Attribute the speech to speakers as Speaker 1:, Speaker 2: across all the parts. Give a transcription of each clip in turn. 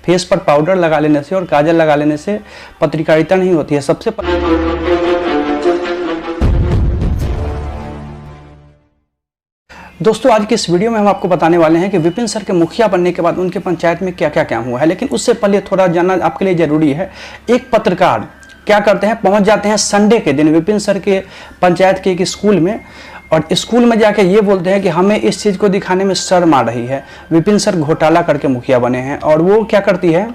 Speaker 1: Face पर powder लगा लेने से और काजल लगा लेने से पत्रकारिता नहीं होती है। दोस्तों, आज की इस वीडियो में हम आपको बताने वाले हैं कि विपिन सर के मुखिया बनने के बाद उनके पंचायत में क्या क्या काम हुआ है। लेकिन उससे पहले थोड़ा जानना आपके लिए जरूरी है। एक पत्रकार क्या करते हैं, पहुंच जाते हैं संडे के दिन विपिन सर के पंचायत के एक स्कूल में, और स्कूल में जाके ये बोलते हैं कि हमें इस चीज़ को दिखाने में शर्म आ रही है, विपिन सर घोटाला करके मुखिया बने हैं। और वो क्या करती है,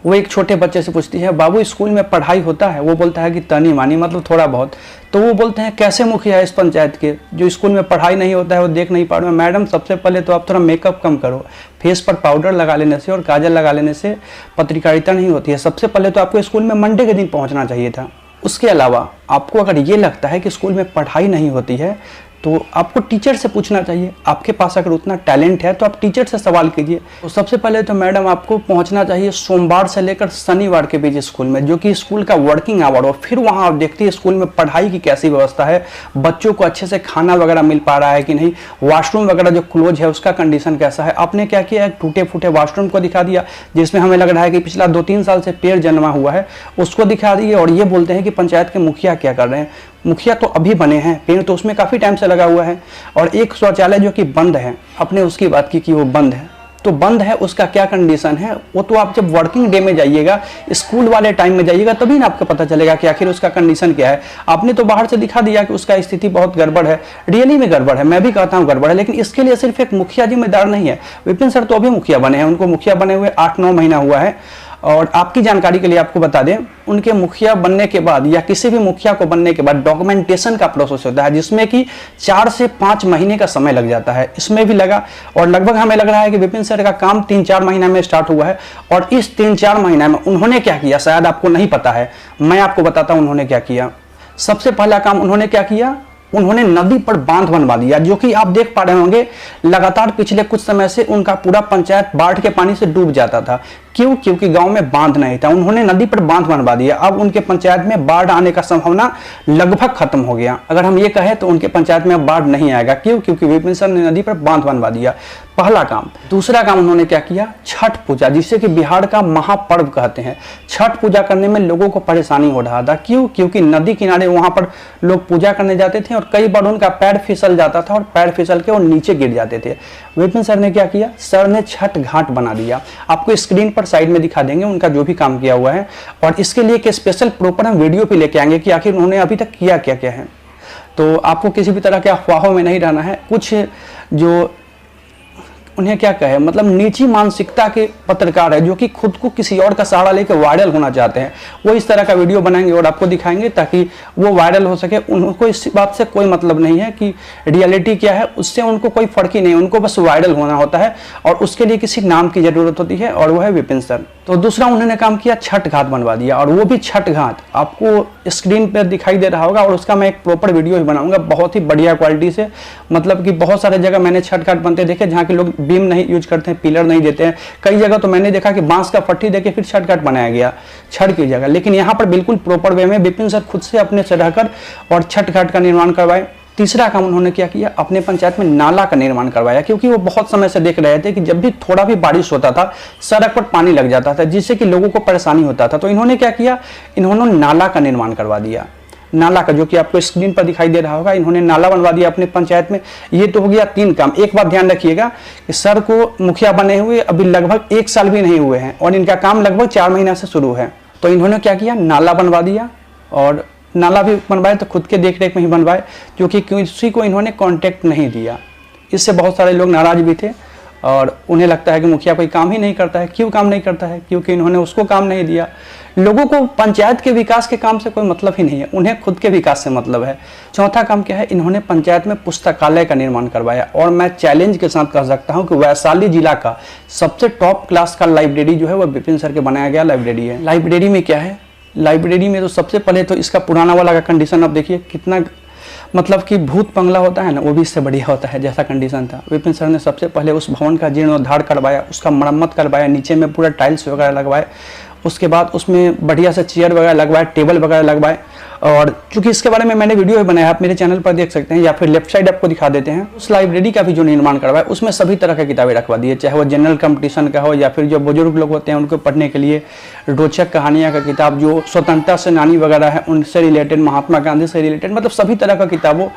Speaker 1: वो एक छोटे बच्चे से पूछती है, बाबू स्कूल में पढ़ाई होता है? वो बोलता है कि तनी मानी, मतलब थोड़ा बहुत। तो वो बोलते हैं कैसे मुखिया है इस पंचायत के, जो स्कूल में पढ़ाई नहीं होता है वो देख नहीं पा रहे हो? मैडम, सबसे पहले तो आप थोड़ा मेकअप कम करो। फेस पर पाउडर लगा लेने से और काजल लगा लेने से पत्रकारिता नहीं होती है। सबसे पहले तो आपको स्कूल में मंडे के दिन पहुंचना चाहिए था। उसके अलावा आपको अगर ये लगता है कि स्कूल में पढ़ाई नहीं होती है तो आपको टीचर से पूछना चाहिए। आपके पास अगर उतना टैलेंट है तो आप टीचर से सवाल कीजिए। तो सबसे पहले तो मैडम आपको पहुंचना चाहिए सोमवार से लेकर शनिवार के बीच स्कूल में, जो कि स्कूल का वर्किंग आवर हो। फिर वहां आप देखती है स्कूल में पढ़ाई की कैसी व्यवस्था है, बच्चों को अच्छे से खाना वगैरह मिल पा रहा है कि नहीं, वॉशरूम वगैरह जो क्लोज है उसका कंडीशन कैसा है। आपने क्या किया, एक टूटे फूटे वॉशरूम को दिखा दिया जिसमें हमें लग रहा है कि पिछला 2-3 साल से पेड़ जन्मा हुआ है, उसको दिखा दिए। और ये बोलते हैं कि पंचायत के मुखिया क्या कर रहे हैं। मुखिया तो अभी बने हैं, पेड़ तो उसमें काफ़ी टाइम से लगा हुआ है। और एक शौचालय जो कि बंद है, आपने उसकी बात की कि वो बंद है, तो बंद है उसका क्या कंडीशन है, वो तो आप जब वर्किंग डे में जाइएगा, स्कूल वाले टाइम में जाइएगा, तभी ना आपको पता चलेगा कि आखिर उसका कंडीशन क्या है। आपने तो बाहर से दिखा दिया कि उसका स्थिति बहुत गड़बड़ है। रियली में गड़बड़ है, मैं भी कहता हूँ गड़बड़ है, लेकिन इसके लिए सिर्फ एक मुखिया जिम्मेदार नहीं है। विपिन सर तो अभी मुखिया बने हैं, उनको मुखिया बने हुए 8-9 महीना हुआ है। और आपकी जानकारी के लिए आपको बता दें, उनके मुखिया बनने के बाद या किसी भी मुखिया को बनने के बाद डॉक्यूमेंटेशन का प्रोसेस होता है, जिसमें कि 4 से 5 महीने का समय लग जाता है। इसमें भी लगा, और लगभग हमें लग रहा है कि विपिन सर का काम 3-4 महीना में स्टार्ट हुआ है। और इस 3-4 महीना में उन्होंने क्या किया, शायद आपको नहीं पता है, मैं आपको बताता हूं उन्होंने क्या किया। सबसे पहला काम उन्होंने क्या किया, उन्होंने नदी पर बांध बनवा दिया, जो कि आप देख पा रहे होंगे लगातार पिछले कुछ समय से उनका पूरा पंचायत बाढ़ के पानी से डूब जाता था। क्यों? क्योंकि गांव में बांध नहीं था। उन्होंने नदी पर बांध बनवा दिया। अब उनके पंचायत में बाढ़ आने का संभावना लगभग खत्म हो गया। अगर हम ये कहें तो उनके पंचायत में बाढ़ नहीं आएगा। क्यों? क्योंकि विपिन सर ने नदी पर बांध बनवा दिया, पहला काम। दूसरा काम उन्होंने क्या किया, छठ पूजा, जिसे कि बिहार का महापर्व कहते हैं। छठ पूजा करने में लोगों को परेशानी हो रहा था। क्यों? क्योंकि नदी किनारे वहां पर लोग पूजा करने जाते थे और कई बार उनका पैर फिसल जाता था और पैर फिसल के वो नीचे गिर जाते थे। विपिन सर ने क्या किया, सर ने छठ घाट बना दिया। आपको स्क्रीन पर साइड में दिखा देंगे उनका जो भी काम किया हुआ है, और इसके लिए एक स्पेशल प्रॉपर हम वीडियो भी लेके आएंगे कि आखिर उन्होंने अभी तक किया क्या क्या है। तो आपको किसी भी तरह के अफवाहों में नहीं रहना है। कुछ जो उन्हें क्या कहे, मतलब नीची मानसिकता के पत्रकार है जो कि खुद को किसी और का सहारा लेकर वायरल होना चाहते हैं, वो इस तरह का वीडियो बनाएंगे और आपको दिखाएंगे ताकि वो वायरल हो सके। उनको इस बात से कोई मतलब नहीं है कि रियलिटी क्या है, उससे उनको कोई फर्क ही नहीं, उनको बस वायरल होना होता है और उसके लिए किसी नाम की जरूरत होती है, और वो है विपिन सर। तो दूसरा उन्होंने काम किया, छठ घाट बनवा दिया, और वो भी छठ घाट आपको स्क्रीन पर दिखाई दे रहा होगा, और उसका मैं एक प्रॉपर वीडियो भी बनाऊंगा बहुत ही बढ़िया क्वालिटी से। मतलब कि बहुत सारे जगह मैंने छठ घाट बनते देखे जहाँ के लोग बीम नहीं यूज करते हैं, पिलर नहीं देते हैं। कई जगह तो मैंने देखा कि बांस का फट्टी देके फिर छठ घाट बनाया गया छठ की जगह, लेकिन यहाँ पर बिल्कुल प्रॉपर वे में विपिन सर खुद से अपने से रहकर और छठ घाट का निर्माण करवाए। तीसरा काम उन्होंने क्या किया, अपने पंचायत में नाला का निर्माण करवाया, क्योंकि वो बहुत समय से देख रहे थे कि जब भी थोड़ा भी बारिश होता था सड़क पर पानी लग जाता था, जिससे कि लोगों को परेशानी होता था। तो इन्होंने क्या किया, इन्होंने नाला का निर्माण करवा दिया। नाला का, जो कि आपको स्क्रीन पर दिखाई दे रहा होगा, इन्होंने नाला बनवा दिया अपने पंचायत में। ये तो हो गया 3 काम। एक बात ध्यान रखिएगा कि सर को मुखिया बने हुए अभी लगभग 1 साल भी नहीं हुए हैं और इनका काम लगभग 4 महीना से शुरू है। तो इन्होंने क्या किया, नाला बनवा दिया, और नाला भी बनवाए तो खुद के देख रेख में ही बनवाए, जो कि किसी को इन्होंने कॉन्टेक्ट नहीं दिया। इससे बहुत सारे लोग नाराज भी थे और उन्हें लगता है कि मुखिया कोई काम ही नहीं करता है। क्यों काम नहीं करता है? क्योंकि इन्होंने उसको काम नहीं दिया। लोगों को पंचायत के विकास के काम से कोई मतलब ही नहीं है, उन्हें खुद के विकास से मतलब है। चौथा काम क्या है, इन्होंने पंचायत में पुस्तकालय का निर्माण करवाया, और मैं चैलेंज के साथ कह सकता हूं कि वैशाली जिला का सबसे टॉप क्लास का लाइब्रेरी जो है वो विपिन सर के बनाया गया लाइब्रेरी है। लाइब्रेरी में क्या है, लाइब्रेरी में तो सबसे पहले तो इसका पुराना वाला का कंडीशन आप देखिए कितना, मतलब कि भूत बंगला होता है ना, वो भी इससे बढ़िया होता है जैसा कंडीशन था। विपिन सर ने सबसे पहले उस भवन का जीर्णोद्धार करवाया, उसका मरम्मत करवाया, नीचे में पूरा टाइल्स वगैरह लगवाए, उसके बाद उसमें बढ़िया से चेयर वगैरह लगवाए, टेबल वगैरह लगवाए, और चूंकि इसके बारे में मैंने वीडियो बनाया, आप मेरे चैनल पर देख सकते हैं, या फिर लेफ्ट साइड आपको दिखा देते हैं। उस लाइब्रेरी का भी जो निर्माण करवाया उसमें सभी तरह की किताबें रखवा दी है, चाहे वो जनरल कंपटीशन का हो या फिर जो बुजुर्ग लोग होते हैं उनको पढ़ने के लिए रोचक कहानियाँ का किताब, जो स्वतंत्रता सेनानी वगैरह है उनसे रिलेटेड, महात्मा गांधी से रिलेटेड, मतलब सभी तरह का किताबों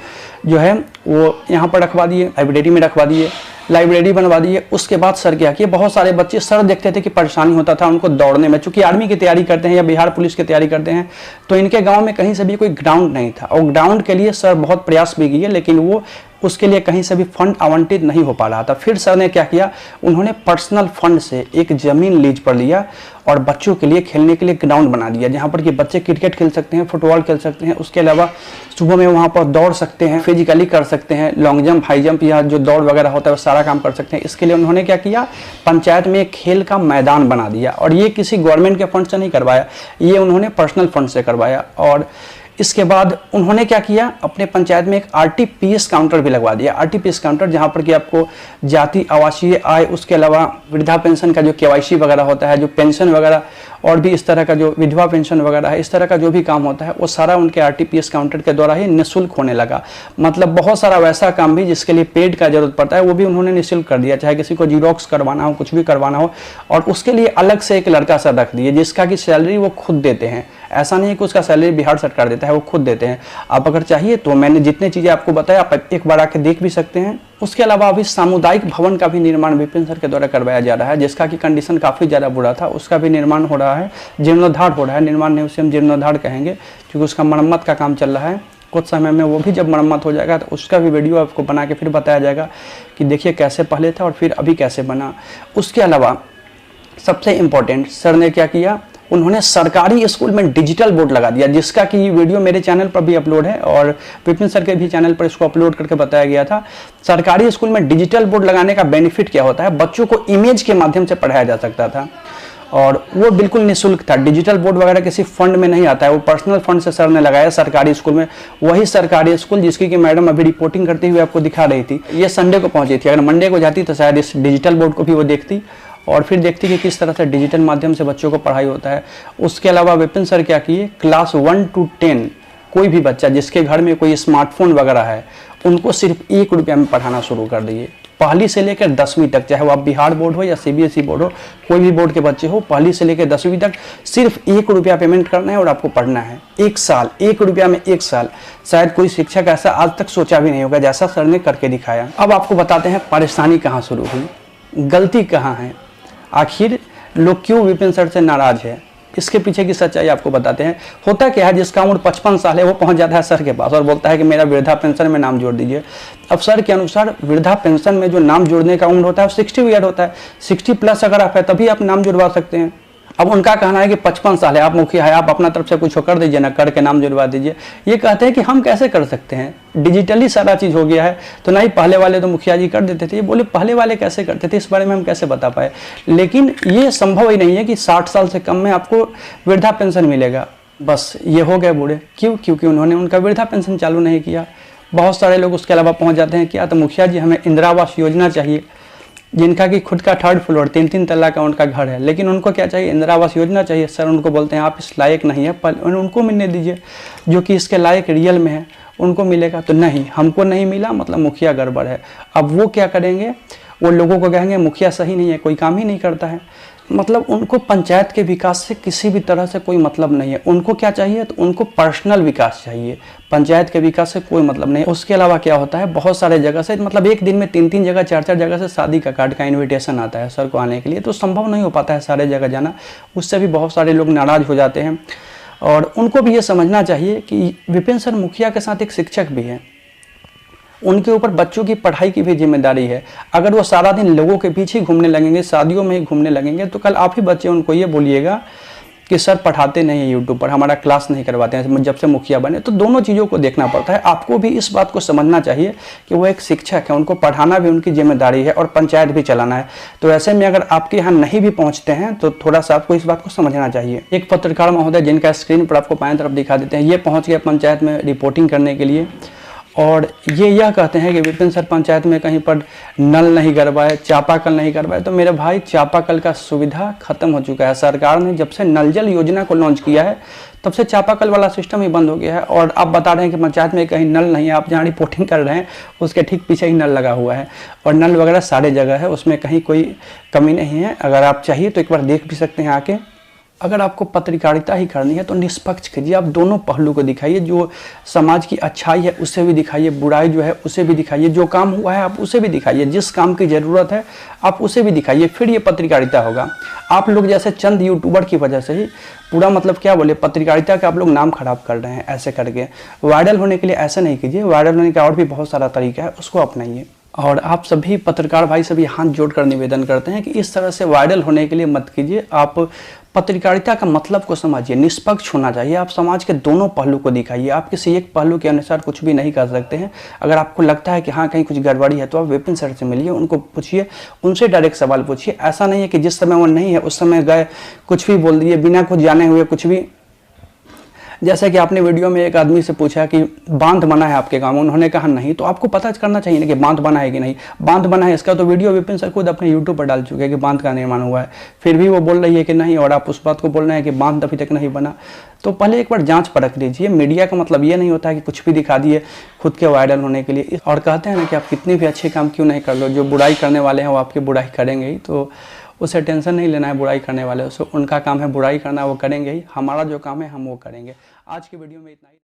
Speaker 1: जो है वो यहाँ पर रखवा दिए, लाइब्रेरी में रखवा दिए, लाइब्रेरी बनवा दी है। उसके बाद सर क्या किया, बहुत सारे बच्चे सर देखते थे कि परेशानी होता था उनको दौड़ने में, चूंकि आर्मी की तैयारी करते हैं या बिहार पुलिस की तैयारी करते हैं, तो इनके गांव में कहीं से भी कोई ग्राउंड नहीं था, और ग्राउंड के लिए सर बहुत प्रयास भी किए, लेकिन वो उसके लिए कहीं से भी फंड आवंटित नहीं हो पा रहा था। फिर सर ने क्या किया, उन्होंने पर्सनल फंड से एक जमीन लीज पर लिया और बच्चों के लिए खेलने के लिए ग्राउंड बना दिया, जहाँ पर कि बच्चे क्रिकेट खेल सकते हैं, फुटबॉल खेल सकते हैं, उसके अलावा सुबह में वहाँ पर दौड़ सकते हैं, फिजिकली कर सकते हैं, लॉन्ग जंप, हाई जंप या जो दौड़ वगैरह होता है वो सारा काम कर सकते हैं। इसके लिए उन्होंने क्या किया, पंचायत में एक खेल का मैदान बना दिया, और ये किसी गवर्नमेंट के फंड से नहीं करवाया, ये उन्होंने पर्सनल फंड से करवाया। और इसके बाद उन्होंने क्या किया, अपने पंचायत में एक आरटीपीएस काउंटर भी लगवा दिया। आरटीपीएस काउंटर जहां पर कि आपको जाति, आवासीय आय, उसके अलावा वृद्धा पेंशन का जो केवाईसी वगैरह होता है, जो पेंशन वगैरह और भी इस तरह का जो विधवा पेंशन वगैरह है, इस तरह का जो भी काम होता है वो सारा उनके आरटीपीएस काउंटर के द्वारा ही निःशुल्क होने लगा। मतलब बहुत सारा वैसा काम भी जिसके लिए पेड का जरूरत पड़ता है वो भी उन्होंने निःशुल्क कर दिया, चाहे किसी को जीरोक्स करवाना हो, कुछ भी करवाना हो, और उसके लिए अलग से एक लड़का सा रख दिए जिसका कि सैलरी वो खुद देते हैं। ऐसा नहीं है कि उसका सैलरी बिहार सरकार देता है, वो खुद देते हैं। आप अगर चाहिए तो मैंने जितने चीज़ें आपको बताया आप एक बार आके देख भी सकते हैं। उसके अलावा अभी सामुदायिक भवन का भी निर्माण विपिन सर के द्वारा करवाया जा रहा है, जिसका कि कंडीशन काफ़ी ज़्यादा बुरा था, उसका भी निर्माण हो रहा है, जीर्णोद्धार हो रहा है, निर्माण नहीं उसे हम जीर्णोद्धार कहेंगे, क्योंकि उसका मरम्मत का काम चल रहा है। कुछ समय में वो भी जब मरम्मत हो जाएगा तो उसका भी वीडियो आपको बना के फिर बताया जाएगा कि देखिए कैसे पहले था और फिर अभी कैसे बना। उसके अलावा सबसे इम्पोर्टेंट सर ने क्या किया, उन्होंने सरकारी स्कूल में डिजिटल बोर्ड लगा दिया, जिसका कि वीडियो मेरे चैनल पर भी अपलोड है और विपिन सर के भी चैनल पर इसको अपलोड करके बताया गया था। सरकारी स्कूल में डिजिटल बोर्ड लगाने का बेनिफिट क्या होता है, बच्चों को इमेज के माध्यम से पढ़ाया जा सकता था और वो बिल्कुल निःशुल्क था। डिजिटल बोर्ड वगैरह किसी फंड में नहीं आता है, वो पर्सनल फंड से सर ने लगाया सरकारी स्कूल में। वही सरकारी स्कूल जिसकी कि मैडम अभी रिपोर्टिंग करते हुए आपको दिखा रही थी, ये संडे को पहुंची थी। अगर मंडे को जाती तो शायद इस डिजिटल बोर्ड को भी वो देखती और फिर देखती कि किस तरह से डिजिटल माध्यम से बच्चों को पढ़ाई होता है। उसके अलावा विपिन सर क्या किए, क्लास 1 to 10 कोई भी बच्चा जिसके घर में कोई स्मार्टफोन वगैरह है उनको सिर्फ 1 रुपया में पढ़ाना शुरू कर दिए। पहली से लेकर 10वीं तक, चाहे वो आप बिहार बोर्ड हो या सीबीएसई बोर्ड हो, कोई भी बोर्ड के बच्चे हो, पहली से लेकर 10वीं तक सिर्फ 1 रुपया पेमेंट करना है और आपको पढ़ना है। 1 साल, 1 रुपया में 1 साल। शायद कोई शिक्षक ऐसा आज तक सोचा भी नहीं होगा जैसा सर ने करके दिखाया। अब आपको बताते हैं परेशानी कहाँ शुरू हुई, गलती कहाँ है, आखिर लोग क्यों विपिन सर से नाराज है, इसके पीछे की सच्चाई आपको बताते हैं। होता क्या है, जिसका उम्र 55 साल है वो पहुंच जाता है सर के पास और बोलता है कि मेरा वृद्धा पेंशन में नाम जोड़ दीजिए। अब सर के अनुसार वृद्धा पेंशन में जो नाम जोड़ने का उम्र होता है 60 ईयर होता है, 60 प्लस अगर आप है तभी आप नाम जुड़वा सकते हैं। अब उनका कहना है कि 55 साल है, आप मुखिया है, आप अपना तरफ से कुछ कर दीजिए ना, करके नाम जुड़वा दीजिए। ये कहते हैं कि हम कैसे कर सकते हैं, डिजिटली सारा चीज़ हो गया है। तो नहीं, पहले वाले तो मुखिया जी कर देते थे। ये बोले पहले वाले कैसे करते थे, इस बारे में हम कैसे बता पाए। लेकिन ये संभव ही नहीं है कि 60 साल से कम में आपको वृद्धा पेंशन मिलेगा। बस ये हो गए बूढ़े, क्यों? क्योंकि उन्होंने उनका वृद्धा पेंशन चालू नहीं किया। बहुत सारे लोग उसके अलावा पहुँच जाते हैं क्या, तो मुखिया जी हमें इंदिरा आवास योजना चाहिए, जिनका कि खुद का 3rd फ्लोर 3-3 तल्ला का उनका घर है, लेकिन उनको क्या चाहिए, इंदिरा आवास योजना चाहिए। सर उनको बोलते हैं आप इस लायक नहीं है, पर उनको मिलने दीजिए जो कि इसके लायक रियल में है, उनको मिलेगा। तो नहीं, हमको नहीं मिला मतलब मुखिया गड़बड़ है। अब वो क्या करेंगे, वो लोगों को कहेंगे मुखिया सही नहीं है, कोई काम ही नहीं करता है। मतलब उनको पंचायत के विकास से किसी भी तरह से कोई मतलब नहीं है। उनको क्या चाहिए, तो उनको पर्सनल विकास चाहिए, पंचायत के विकास से कोई मतलब नहीं। उसके अलावा क्या होता है, बहुत सारे जगह से, मतलब एक दिन में 3-3 जगह 4-4 जगह से शादी का कार्ड का इन्विटेशन आता है सर को आने के लिए, तो संभव नहीं हो पाता है सारे जगह जाना। उससे भी बहुत सारे लोग नाराज हो जाते हैं और उनको भी ये समझना चाहिए कि विपिन सर मुखिया के साथ एक शिक्षक भी है, उनके ऊपर बच्चों की पढ़ाई की भी जिम्मेदारी है। अगर वो सारा दिन लोगों के पीछे घूमने लगेंगे, शादियों में ही घूमने लगेंगे, तो कल आप ही बच्चे उनको ये बोलिएगा कि सर पढ़ाते नहीं है यूट्यूब पर, हमारा क्लास नहीं करवाते हैं जब से मुखिया बने। तो दोनों चीज़ों को देखना पड़ता है। आपको भी इस बात को समझना चाहिए कि वो एक शिक्षक है, उनको पढ़ाना भी उनकी जिम्मेदारी है और पंचायत भी चलाना है। तो ऐसे में अगर आपके यहाँ नहीं भी पहुँचते हैं तो थोड़ा सा आपको इस बात को समझना चाहिए। एक पत्रकार महोदय जिनका स्क्रीन पर आपको बाएं तरफ दिखा देते हैं, ये पहुँच गए पंचायत में रिपोर्टिंग करने के लिए और ये यह कहते हैं कि विपिन सर पंचायत में कहीं पर नल नहीं गड़वाए, चापाकल नहीं गड़वाए। तो मेरे भाई चापाकल का सुविधा खत्म हो चुका है। सरकार ने जब से नल जल योजना को लॉन्च किया है तब से चापाकल वाला सिस्टम ही बंद हो गया है। और आप बता रहे हैं कि पंचायत में कहीं नल नहीं है, आप जहाँ रिपोर्टिंग कर रहे हैं उसके ठीक पीछे ही नल लगा हुआ है और नल वगैरह सारे जगह है, उसमें कहीं कोई कमी नहीं है। अगर आप चाहिए तो एक बार देख भी सकते हैं आके। अगर आपको पत्रकारिता ही करनी है तो निष्पक्ष कीजिए, आप दोनों पहलू को दिखाइए। जो समाज की अच्छाई है उसे भी दिखाइए, बुराई जो है उसे भी दिखाइए, जो काम हुआ है आप उसे भी दिखाइए, जिस काम की ज़रूरत है आप उसे भी दिखाइए, फिर ये पत्रकारिता होगा। आप लोग जैसे चंद यूट्यूबर की वजह से ही पूरा मतलब क्या बोले पत्रकारिता का आप लोग नाम खराब कर रहे हैं ऐसे करके। वायरल होने के लिए ऐसा नहीं कीजिए, वायरल होने का और भी बहुत सारा तरीका है, उसको अपनाइए। और आप सभी पत्रकार भाई सभी हाथ जोड़कर निवेदन करते हैं कि इस तरह से वायरल होने के लिए मत कीजिए। आप पत्रकारिता का मतलब को समझिए, निष्पक्ष होना चाहिए। आप समाज के दोनों पहलू को दिखाइए, आप किसी एक पहलू के अनुसार कुछ भी नहीं कर सकते हैं। अगर आपको लगता है कि हाँ कहीं कुछ गड़बड़ी है तो आप विपिन सर से मिलिए, उनको पूछिए, उनसे डायरेक्ट सवाल पूछिए। ऐसा नहीं है कि जिस समय वो नहीं है उस समय गए कुछ भी बोल दिए बिना कुछ जाने हुए कुछ भी। जैसे कि आपने वीडियो में एक आदमी से पूछा कि बांध बना है आपके गांव में, उन्होंने कहा नहीं, तो आपको पता करना चाहिए ना कि बांध बना है कि नहीं। बांध बना है इसका तो वीडियो विपिन सर खुद अपने यूट्यूब पर डाल चुके हैं कि बांध का निर्माण हुआ है, फिर भी वो बोल रही है कि नहीं, और आप उस बात को बोल रहे हैं कि बांध अभी तक नहीं बना। तो पहले एक बार जांच परख लीजिए। मीडिया का मतलब ये नहीं होता है कि कुछ भी दिखा दिए खुद के वायरल होने के लिए। और कहते हैं ना कि आप कितने भी अच्छे काम क्यों नहीं कर लो, जो बुराई करने वाले हैं वो आपकी बुराई करेंगे ही, तो उसे टेंशन नहीं लेना है बुराई करने वाले। उसे उनका काम है बुराई करना, वो करेंगे ही। हमारा जो काम है हम वो करेंगे। आज की वीडियो में इतना ही।